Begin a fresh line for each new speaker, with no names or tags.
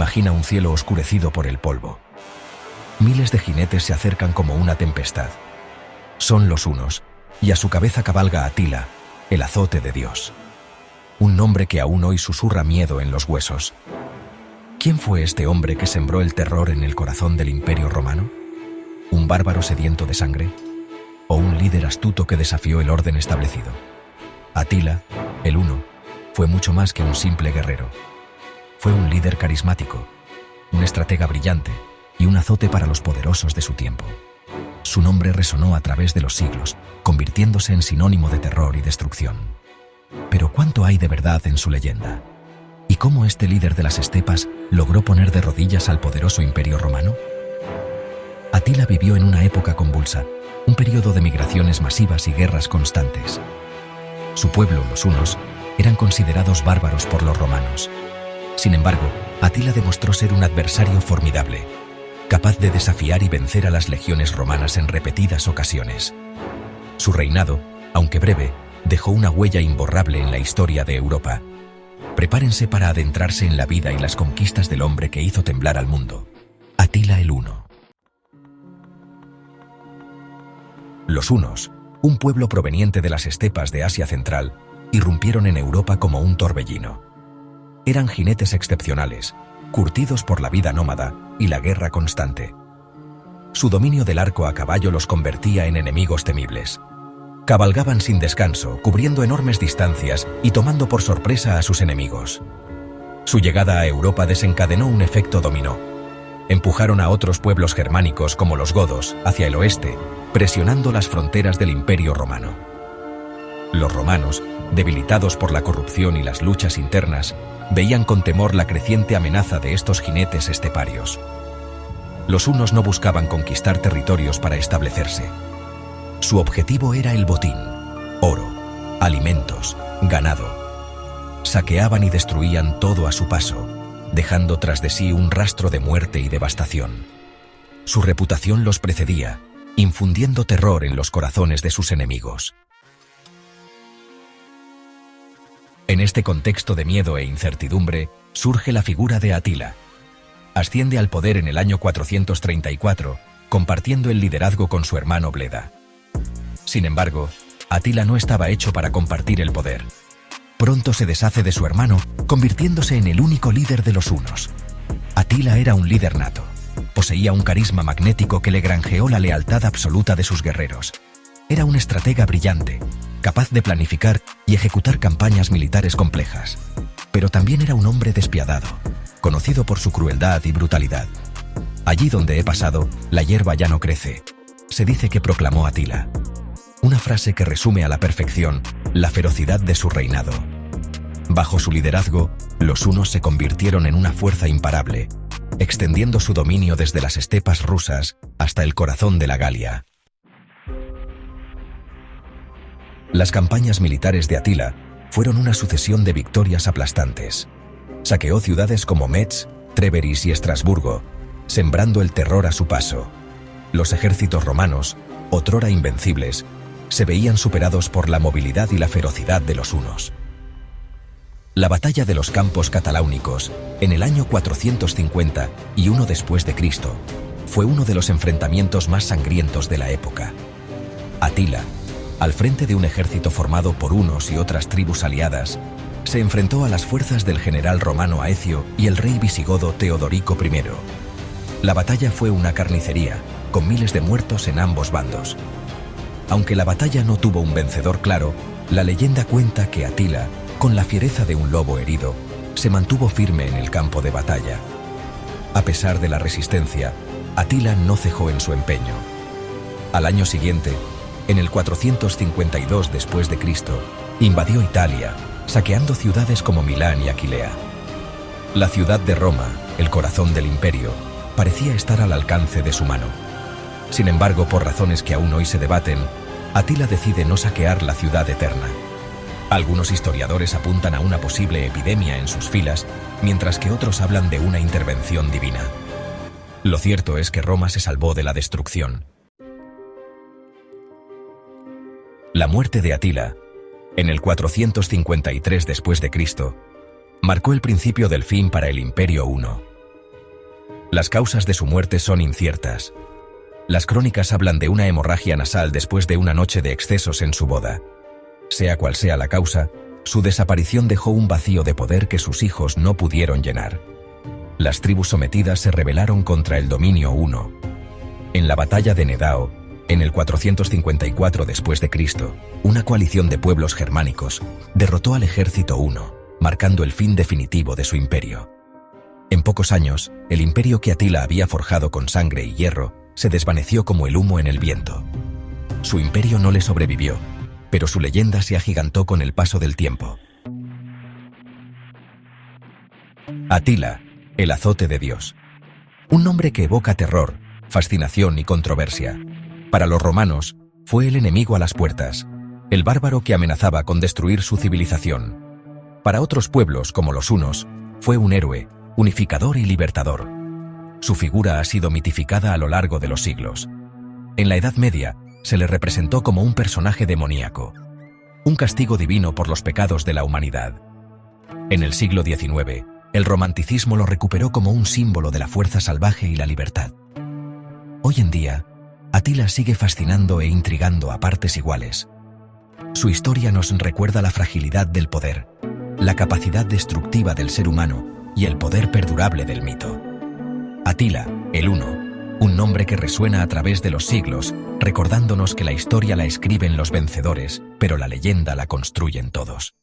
Imagina un cielo oscurecido por el polvo. Miles de jinetes se acercan como una tempestad. Son los hunos, y a su cabeza cabalga Atila, el azote de Dios. Un nombre que aún hoy susurra miedo en los huesos. ¿Quién fue este hombre que sembró el terror en el corazón del Imperio Romano? ¿Un bárbaro sediento de sangre? ¿O un líder astuto que desafió el orden establecido? Atila, el Uno, fue mucho más que un simple guerrero. Fue un líder carismático, un estratega brillante y un azote para los poderosos de su tiempo. Su nombre resonó a través de los siglos, convirtiéndose en sinónimo de terror y destrucción. Pero ¿cuánto hay de verdad en su leyenda? ¿Y cómo este líder de las estepas logró poner de rodillas al poderoso Imperio Romano? Atila vivió en una época convulsa, un periodo de migraciones masivas y guerras constantes. Su pueblo, los hunos, eran considerados bárbaros por los romanos. Sin embargo, Atila demostró ser un adversario formidable, capaz de desafiar y vencer a las legiones romanas en repetidas ocasiones. Su reinado, aunque breve, dejó una huella imborrable en la historia de Europa. Prepárense para adentrarse en la vida y las conquistas del hombre que hizo temblar al mundo, Atila el Huno. Los hunos, un pueblo proveniente de las estepas de Asia Central, irrumpieron en Europa como un torbellino. Eran jinetes excepcionales, curtidos por la vida nómada y la guerra constante. Su dominio del arco a caballo los convertía en enemigos temibles. Cabalgaban sin descanso, cubriendo enormes distancias y tomando por sorpresa a sus enemigos. Su llegada a Europa desencadenó un efecto dominó. Empujaron a otros pueblos germánicos como los godos hacia el oeste, presionando las fronteras del Imperio Romano. Los romanos, debilitados por la corrupción y las luchas internas, veían con temor la creciente amenaza de estos jinetes esteparios. Los hunos no buscaban conquistar territorios para establecerse. Su objetivo era el botín, oro, alimentos, ganado. Saqueaban y destruían todo a su paso, dejando tras de sí un rastro de muerte y devastación. Su reputación los precedía, infundiendo terror en los corazones de sus enemigos. En este contexto de miedo e incertidumbre, surge la figura de Atila. Asciende al poder en el año 434, compartiendo el liderazgo con su hermano Bleda. Sin embargo, Atila no estaba hecho para compartir el poder. Pronto se deshace de su hermano, convirtiéndose en el único líder de los hunos. Atila era un líder nato. Poseía un carisma magnético que le granjeó la lealtad absoluta de sus guerreros. Era un estratega brillante, capaz de planificar y ejecutar campañas militares complejas. Pero también era un hombre despiadado, conocido por su crueldad y brutalidad. Allí donde he pasado, la hierba ya no crece, se dice que proclamó Atila. Una frase que resume a la perfección la ferocidad de su reinado. Bajo su liderazgo, los hunos se convirtieron en una fuerza imparable, extendiendo su dominio desde las estepas rusas hasta el corazón de la Galia. Las campañas militares de Atila fueron una sucesión de victorias aplastantes. Saqueó ciudades como Metz, Tréveris y Estrasburgo, sembrando el terror a su paso. Los ejércitos romanos, otrora invencibles, se veían superados por la movilidad y la ferocidad de los hunos. La batalla de los Campos Cataláunicos, en el año 450 y uno después de Cristo, fue uno de los enfrentamientos más sangrientos de la época. Atila, al frente de un ejército formado por hunos y otras tribus aliadas, se enfrentó a las fuerzas del general romano Aecio y el rey visigodo Teodorico I. La batalla fue una carnicería, con miles de muertos en ambos bandos. Aunque la batalla no tuvo un vencedor claro, la leyenda cuenta que Atila, con la fiereza de un lobo herido, se mantuvo firme en el campo de batalla. A pesar de la resistencia, Atila no cejó en su empeño. Al año siguiente, en el 452 después de Cristo, invadió Italia, saqueando ciudades como Milán y Aquilea. La ciudad de Roma, el corazón del imperio, parecía estar al alcance de su mano. Sin embargo, por razones que aún hoy se debaten, Atila decide no saquear la ciudad eterna. Algunos historiadores apuntan a una posible epidemia en sus filas, mientras que otros hablan de una intervención divina. Lo cierto es que Roma se salvó de la destrucción. La muerte de Atila, en el 453 después de Cristo, marcó el principio del fin para el Imperio Huno. Las causas de su muerte son inciertas. Las crónicas hablan de una hemorragia nasal después de una noche de excesos en su boda. Sea cual sea la causa, su desaparición dejó un vacío de poder que sus hijos no pudieron llenar. Las tribus sometidas se rebelaron contra el dominio huno. En la batalla de Nedao, en el 454 después de Cristo, una coalición de pueblos germánicos derrotó al ejército huno, marcando el fin definitivo de su imperio. En pocos años, el imperio que Atila había forjado con sangre y hierro se desvaneció como el humo en el viento. Su imperio no le sobrevivió, pero su leyenda se agigantó con el paso del tiempo. Atila, el azote de Dios. Un nombre que evoca terror, fascinación y controversia. Para los romanos, fue el enemigo a las puertas, el bárbaro que amenazaba con destruir su civilización. Para otros pueblos, como los hunos, fue un héroe, unificador y libertador. Su figura ha sido mitificada a lo largo de los siglos. En la Edad Media, se le representó como un personaje demoníaco, un castigo divino por los pecados de la humanidad. En el siglo XIX, el romanticismo lo recuperó como un símbolo de la fuerza salvaje y la libertad. Hoy en día, Atila sigue fascinando e intrigando a partes iguales. Su historia nos recuerda la fragilidad del poder, la capacidad destructiva del ser humano y el poder perdurable del mito. Atila, el Huno, un nombre que resuena a través de los siglos, recordándonos que la historia la escriben los vencedores, pero la leyenda la construyen todos.